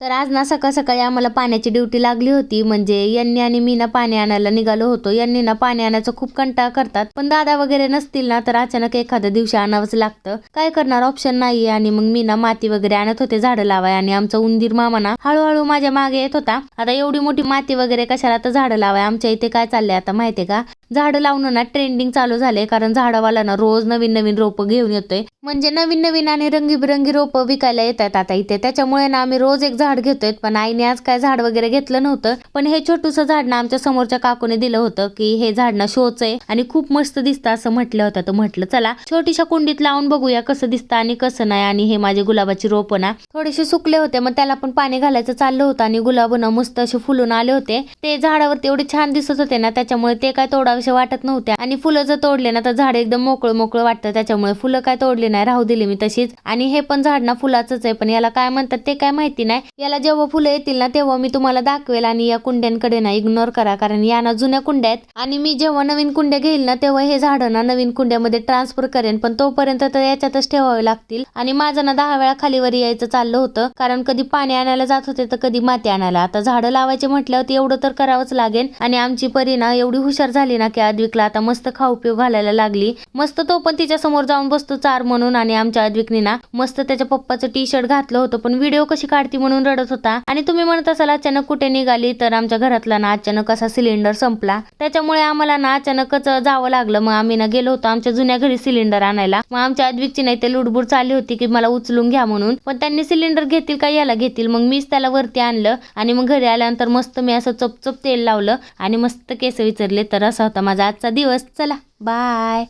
तर आज ना सकाळ सकाळी आम्हाला पाण्याची ड्युटी लागली होती. म्हणजे यांनी आणि मी ना पाणी आणायला निघालो होतो. यांनी ना पाणी आणायचं खूप कंटाळा करतात, पण दादा वगैरे नसतील ना तर अचानक एखाद्या दिवशी आणावंच लागतं. काय करणार, ऑप्शन नाहीये. आणि मग मी ना माती वगैरे आणत होते झाडं लावाय, आणि आमचा उंदीर मामा ना हळूहळू माझ्या मागे येत होता. आता एवढी मोठी माती वगैरे कशाला, तर झाडं लावाय. आमच्या इथे काय चाललंय आता माहितीये का, झाडं लावणं ना ट्रेंडिंग चालू झाले. कारण झाडवाला ना रोज नवीन नवीन रोपं घेऊन येतोय. म्हणजे नवीन नवीन आणि रंगीबिरंगी रोपं विकायला येतात आता इथे. त्याच्यामुळे ना आम्ही रोज एक झाड घेतोय. पण आईने आज काय झाड वगैरे घेतलं नव्हतं, पण हे छोटूसं झाड ना आमच्या समोरच्या काकूने दिलं होतं की हे झाड ना शोच आहे आणि खूप मस्त दिसतं असं म्हटलं होतं. तर म्हटलं चला छोटीशा कुंडीत लावून बघूया कसं दिसतं आणि कसं नाही. आणि हे माझे गुलाबाची रोपं ना थोडेसे सुकले होते, मग त्याला पण पाणी घालायचं चाललं होतं. आणि गुलाब ना मस्त असे फुलून आले होते. ते झाडावरती एवढे छान दिसत होते ना, त्याच्यामुळे ते काय तोडाविषयी वाटत नव्हते. आणि फुलं जर तोडले ना तर झाड एकदम मोकळं मोकळं वाटतं. त्याच्यामुळे फुलं काय तोडली नाही, राहू दिली मी तशीच. आणि हे पण झाड ना फुलाचंच आहे, पण याला काय म्हणतात ते काय माहिती नाही. याला जेव्हा फुलं येतील ना तेव्हा मी तुम्हाला दाखवेल. आणि या कुंड्यांकडे ना इग्नोर करा, कारण या ना जुन्या कुंड्या आहेत. आणि मी जेव्हा नवीन कुंड्या घेईल ना तेव्हा हे झाडं ना नवीन कुंड्यामध्ये ट्रान्सफर करेन, पण तोपर्यंत तर याच्यातच ठेवावे लागतील. आणि माझं ना 10 वेळा खालीवर यायचं चाललं होतं, कारण कधी पाणी आणायला जात होते तर कधी माती आणायला. आता झाडं लावायचे म्हटल्यावर एवढं तर करावंच लागेल. आणि आमची परी ना एवढी हुशार झाली ना की अद्विकला आता मस्त खाऊ पिऊ घालायला लागली. मस्त तो पण तिच्या समोर जाऊन बसतो चार म्हणून. आणि आमच्या अद्विकने ना मस्त त्याच्या पप्पाचं टी शर्ट घातलं होतं, पण व्हिडिओ कशी काढती म्हणून रडत होता. आणि तुम्ही म्हणत असाल अचानक कुठे निघाली, तर आमच्या घरातला ना अचानक असा सिलेंडर संपला, त्याच्यामुळे आम्हाला ना अचानकच जावं लागलं. मग आम्ही ना गेलो होतो आमच्या जुन्या घरी सिलेंडर आणायला. मग आमच्या अद्विकची नाही ते लुडबुड चालली होती की मला उचलून घ्या म्हणून, पण त्यांनी सिलेंडर घेतील का याला घेतील. मग मीच त्याला वरती आणलं. आणि मग घरी आल्यानंतर मस्त मी असं चपचप तेल लावलं आणि मस्त केस विचारले. तर असा होता माझा आजचा दिवस. चला बाय.